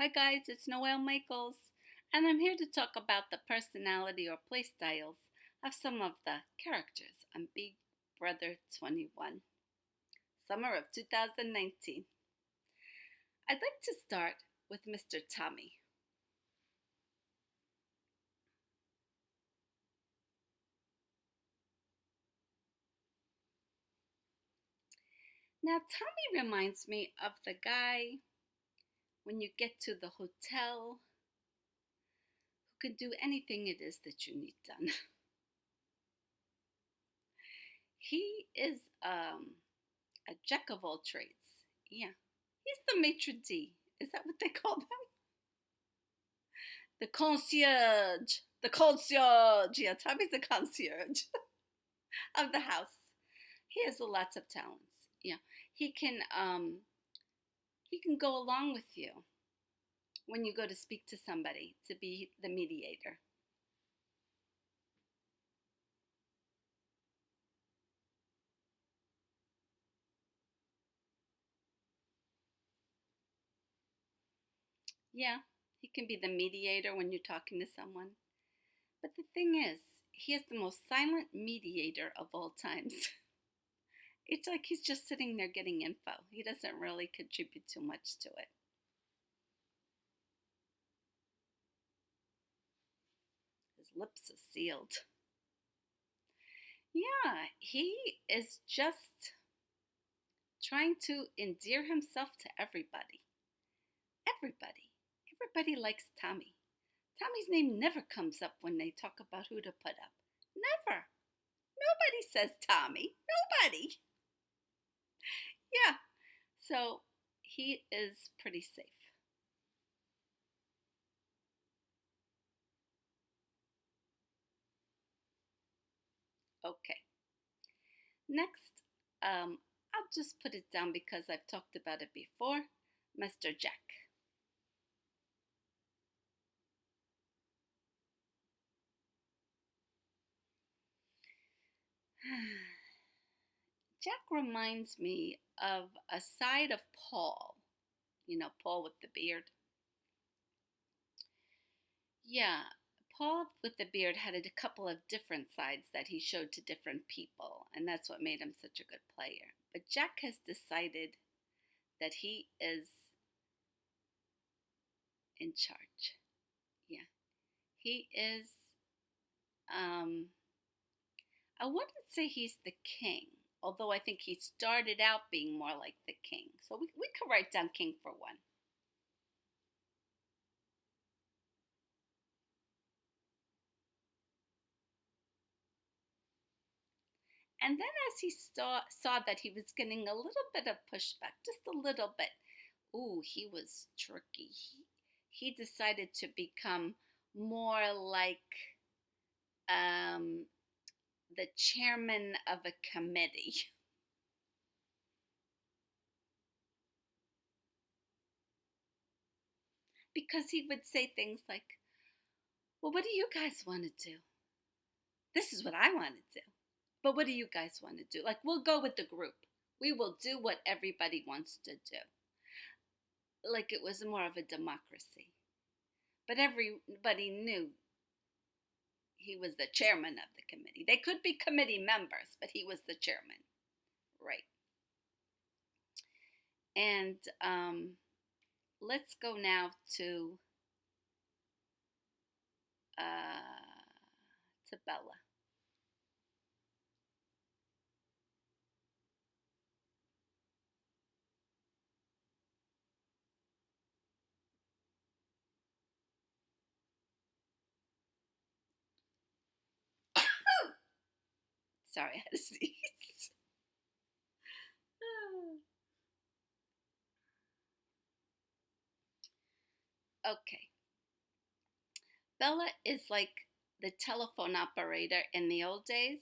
Hi guys, it's Noelle Michaels, and I'm here to talk about the personality or play styles of some of the characters on Big Brother 21, summer of 2019. I'd like to start with Mr. Tommy. Now, Tommy reminds me of the guy when you get to the hotel who can do anything it is that you need done. He is a jack of all trades. Yeah, he's the maitre d'. Is that what they call them? The concierge. The concierge. Yeah, Tommy's the concierge of the house. He has lots of talents. Yeah, he can he can go along with you when you go to speak to somebody to be the mediator. Yeah, he can be the mediator when you're talking to someone. But the thing is, he is the most silent mediator of all times. It's like he's just sitting there getting info. He doesn't really contribute too much to it. His lips are sealed. Yeah, he is just trying to endear himself to everybody. Everybody. Everybody likes Tommy. Tommy's name never comes up when they talk about who to put up. Never. Nobody says Tommy. Nobody. Yeah. So he is pretty safe. Okay. Next, I'll just put it down because I've talked about it before. Mr. Jack. Jack reminds me of a side of Paul. You know, Paul with the beard. Yeah, Paul with the beard had a couple of different sides that he showed to different people, and that's what made him such a good player. But Jack has decided that he is in charge. Yeah, he is, um, I wouldn't say he's the king, although I think he started out being more like the king. So we could write down king for one. And then as he saw that he was getting a little bit of pushback, just a little bit, ooh, he was tricky. He decided to become more like um, the chairman of a committee. Because he would say things like, well, what do you guys want to do? This is what I want to do. But what do you guys want to do? Like, we'll go with the group. We will do what everybody wants to do. Like it was more of a democracy. But everybody knew he was the chairman of the committee. They could be committee members, but he was the chairman. Right. And let's go now uh, to Bella. Sorry, I had to sneeze. Okay. Bella is like the telephone operator in the old days.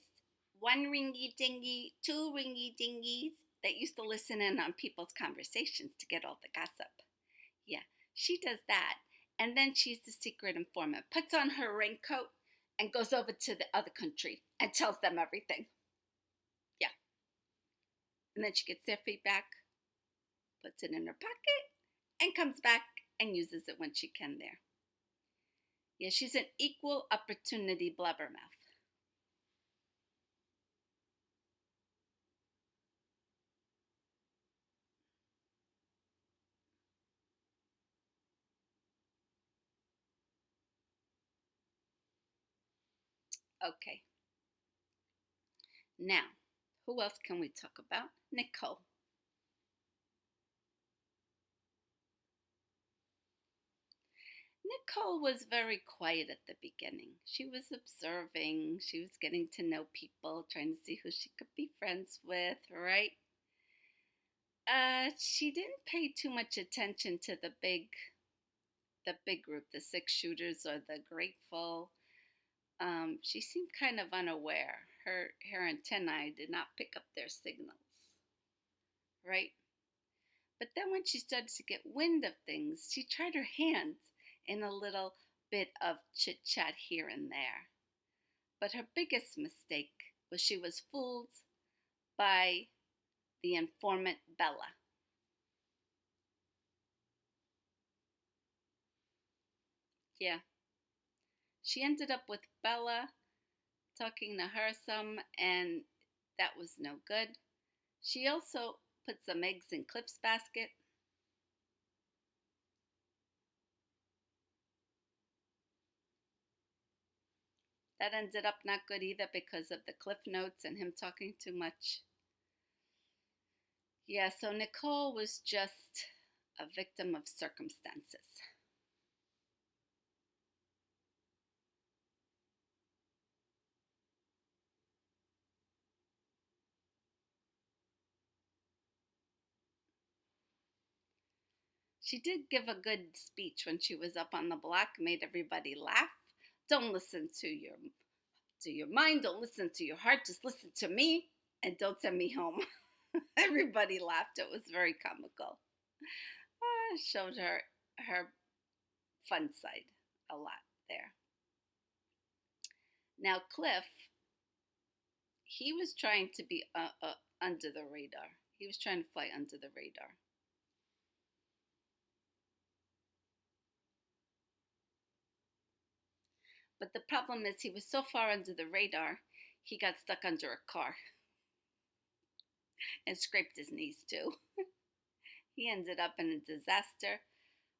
One ringy dingy, two ringy dingies that used to listen in on people's conversations to get all the gossip. Yeah, she does that. And then she's the secret informant, puts on her raincoat and goes over to the other country and tells them everything. Yeah. And then she gets their feedback, puts it in her pocket, and comes back and uses it when she can there. Yeah, she's an equal opportunity blabbermouth. Okay, now, who else can we talk about? Nicole. Nicole was very quiet at the beginning. She was observing, she was getting to know people, trying to see who she could be friends with, right? She didn't pay too much attention to the big group, the six shooters or the grateful. She seemed kind of unaware. Her antennae did not pick up their signals, right? But then when she started to get wind of things, she tried her hand in a little bit of chit chat here and there. But her biggest mistake was she was fooled by the informant Bella. Yeah, she ended up with Bella talking to her some, and that was no good. She also put some eggs in Cliff's basket. That ended up not good either because of the Cliff notes and him talking too much. Yeah, so Nicole was just a victim of circumstances. She did give a good speech when she was up on the block, made everybody laugh. Don't listen to your mind, don't listen to your heart, just listen to me and don't send me home. Everybody laughed. It was very comical. Showed her fun side a lot there. Now Cliff, he was trying to be under the radar. He was trying to fly under the radar. But the problem is he was so far under the radar, he got stuck under a car and scraped his knees too. He ended up in a disaster.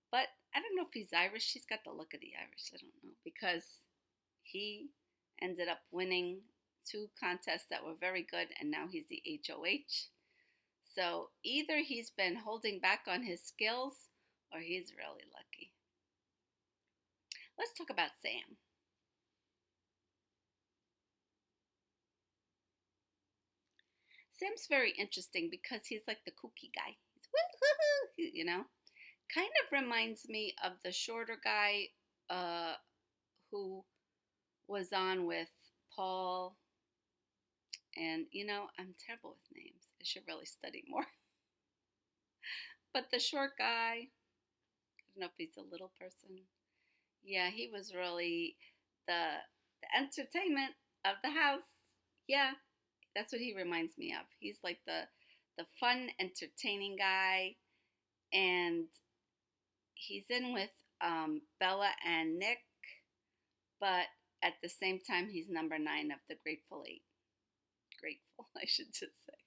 But I don't know if he's Irish. He's got the look of the Irish. I don't know. Because he ended up winning two contests that were very good, and now he's the HOH. So either he's been holding back on his skills or he's really lucky. Let's talk about Sam. Sam's very interesting because he's like the kooky guy. He's woo-hoo-hoo, kind of reminds me of the shorter guy who was on with Paul. And, I'm terrible with names. I should really study more. But the short guy, I don't know if he's a little person. Yeah, he was really the entertainment of the house. Yeah, that's what he reminds me of. He's like the fun, entertaining guy. And he's in with Bella and Nick, but at the same time, he's number 9 of the Grateful 8. Grateful, I should just say.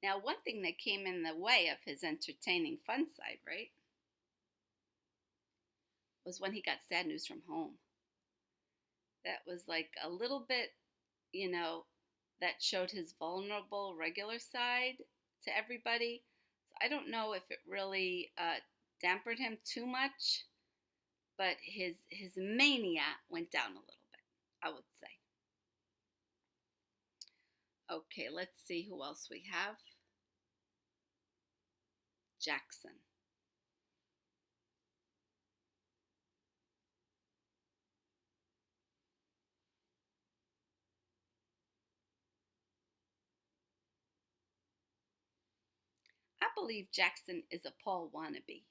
Now, one thing that came in the way of his entertaining fun side, right, was when he got sad news from home. That was like a little bit, you know, that showed his vulnerable regular side to everybody. So I don't know if it really dampened him too much, but his mania went down a little bit, I would say. Okay, let's see who else we have. Jackson. I believe Jackson is a Paul wannabe.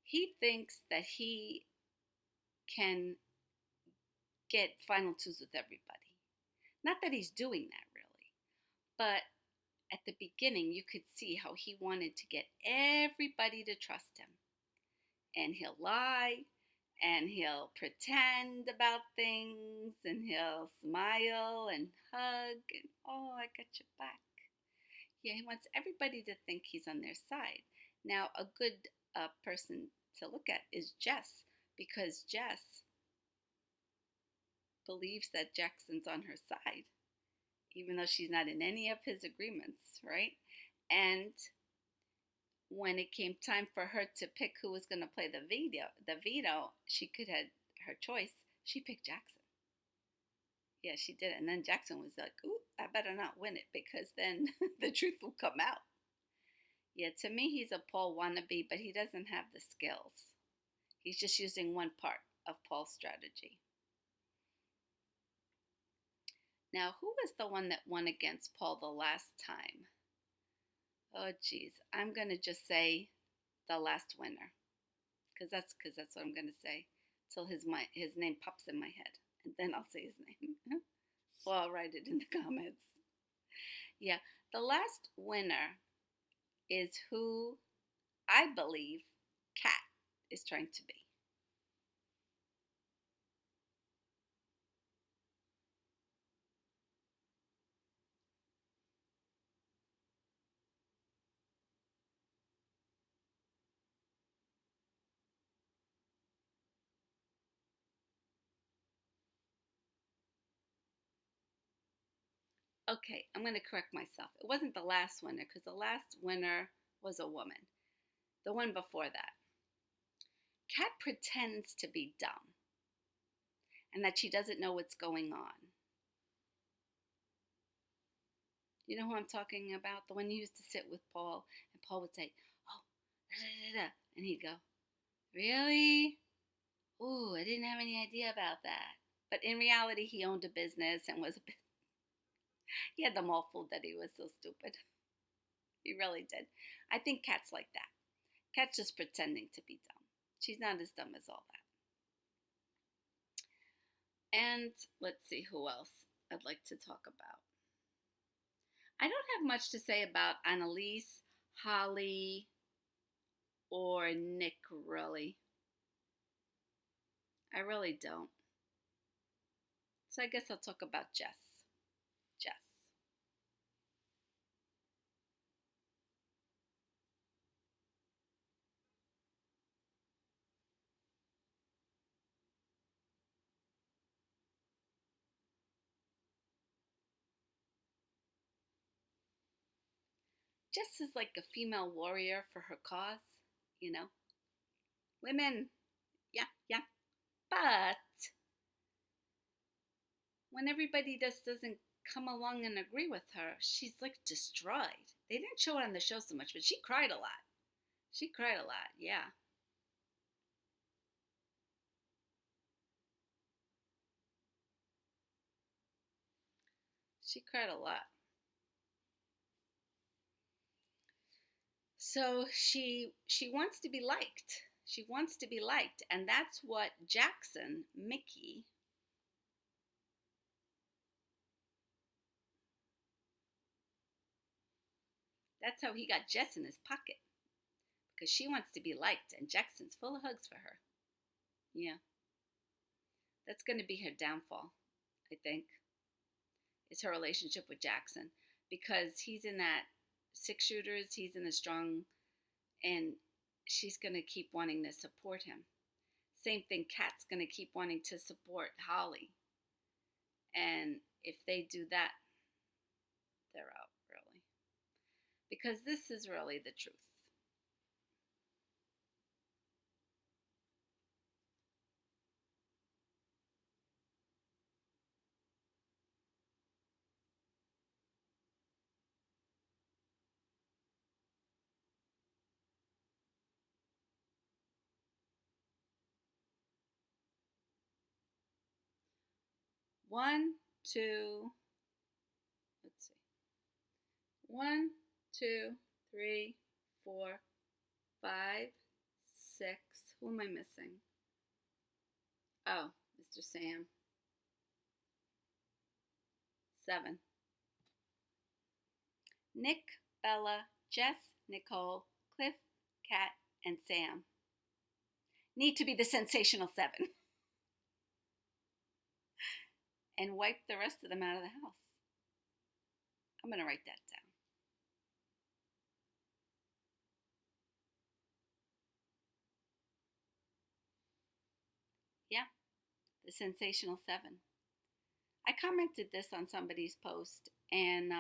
He thinks that he can get final twos with everybody. Not that he's doing that really, But at the beginning, you could see how he wanted to get everybody to trust him. And he'll lie and he'll pretend about things and he'll smile and hug and, oh, I got your back. Yeah, he wants everybody to think he's on their side. Now, a good person to look at is Jess, because Jess believes that Jackson's on her side, even though she's not in any of his agreements, right? And when it came time for her to pick who was going to play the veto, she could have her choice. She picked Jackson. Yeah, she did. And then Jackson was like, "Ooh, I better not win it because then the truth will come out." Yeah, to me, he's a Paul wannabe, but he doesn't have the skills. He's just using one part of Paul's strategy. Now, who was the one that won against Paul the last time? Oh, geez. I'm going to just say the last winner. Because that's what I'm going to say till his name pops in my head. And then I'll say his name. Well, I'll write it in the comments. Yeah, the last winner is who I believe Kat is trying to be. Okay, I'm going to correct myself. It wasn't the last winner because the last winner was a woman. The one before that. Kat pretends to be dumb and that she doesn't know what's going on. You know who I'm talking about? The one who used to sit with Paul, and Paul would say, "Oh, da, da, da, da," and he'd go, "Really? Ooh, I didn't have any idea about that." But in reality, he owned a business and was he had them all fooled that he was so stupid. He really did. I think Kat's like that. Kat's just pretending to be dumb. She's not as dumb as all that. And let's see who else I'd like to talk about. I don't have much to say about Annalise, Holly, or Nick, really. I really don't. So I guess I'll talk about Jess. Jess. Jess is like a female warrior for her cause, you know. Women, yeah, yeah. But when everybody just doesn't come along and agree with her, she's like destroyed. They didn't show it on the show so much, but she cried a lot. She cried a lot, yeah. She cried a lot. So she wants to be liked. She wants to be liked, and that's what Jackson, Mickey, that's how he got Jess in his pocket because she wants to be liked, and Jackson's full of hugs for her. Yeah, that's going to be her downfall, I think, is her relationship with Jackson because he's in that 6 shooters, he's in the strong, and she's going to keep wanting to support him. Same thing, Kat's going to keep wanting to support Holly. And if they do that, they're out, really. Because this is really the truth. One, two, let's see. One, two, three, four, five, six. Who am I missing? Oh, Mr. Sam. 7. Nick, Bella, Jess, Nicole, Cliff, Kat, and Sam need to be the sensational seven and wipe the rest of them out of the house. I'm going to write that down. Yeah, the sensational seven. I commented this on somebody's post, and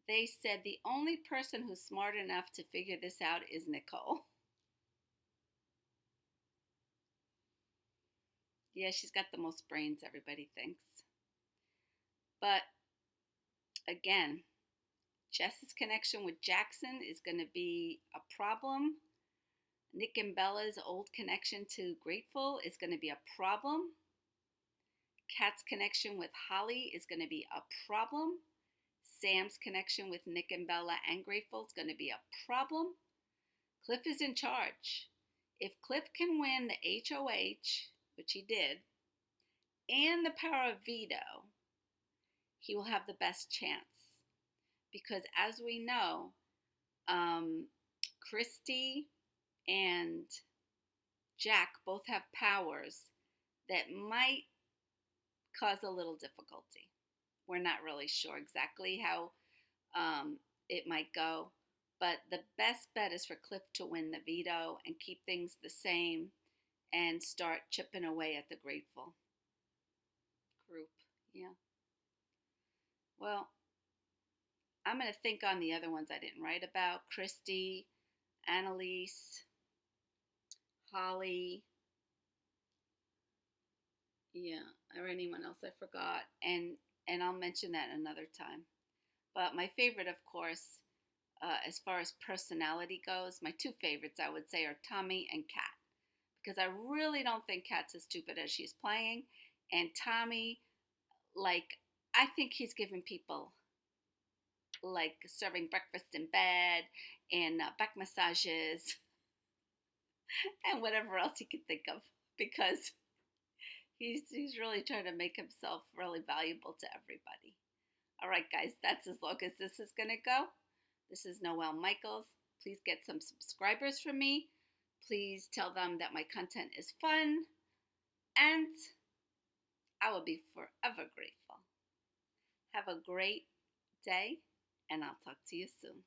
they said the only person who's smart enough to figure this out is Nicole. Yeah, she's got the most brains, everybody thinks. But again, Jess's connection with Jackson is going to be a problem. Nick and Bella's old connection to Grateful is going to be a problem. Kat's connection with Holly is going to be a problem. Sam's connection with Nick and Bella and Grateful is going to be a problem. Cliff is in charge. If Cliff can win the HOH, which he did, and the Power of Veto, he will have the best chance. Because as we know, Christy and Jack both have powers that might cause a little difficulty. We're not really sure exactly how it might go, but the best bet is for Cliff to win the veto and keep things the same and start chipping away at the Grateful group. Yeah. Well, I'm going to think on the other ones I didn't write about. Christy, Annalise, Holly. Yeah, or anyone else I forgot. And I'll mention that another time. But my favorite, of course, as far as personality goes, my two favorites I would say are Tommy and Kat. Because I really don't think Kat's as stupid as she's playing. And Tommy, like, I think he's giving people like serving breakfast in bed and back massages and whatever else he can think of, because he's really trying to make himself really valuable to everybody. All right, guys, that's as long as this is going to go. This is Noelle Michaels. Please get some subscribers from me. Please tell them that my content is fun, and I will be forever grateful. Have a great day, and I'll talk to you soon.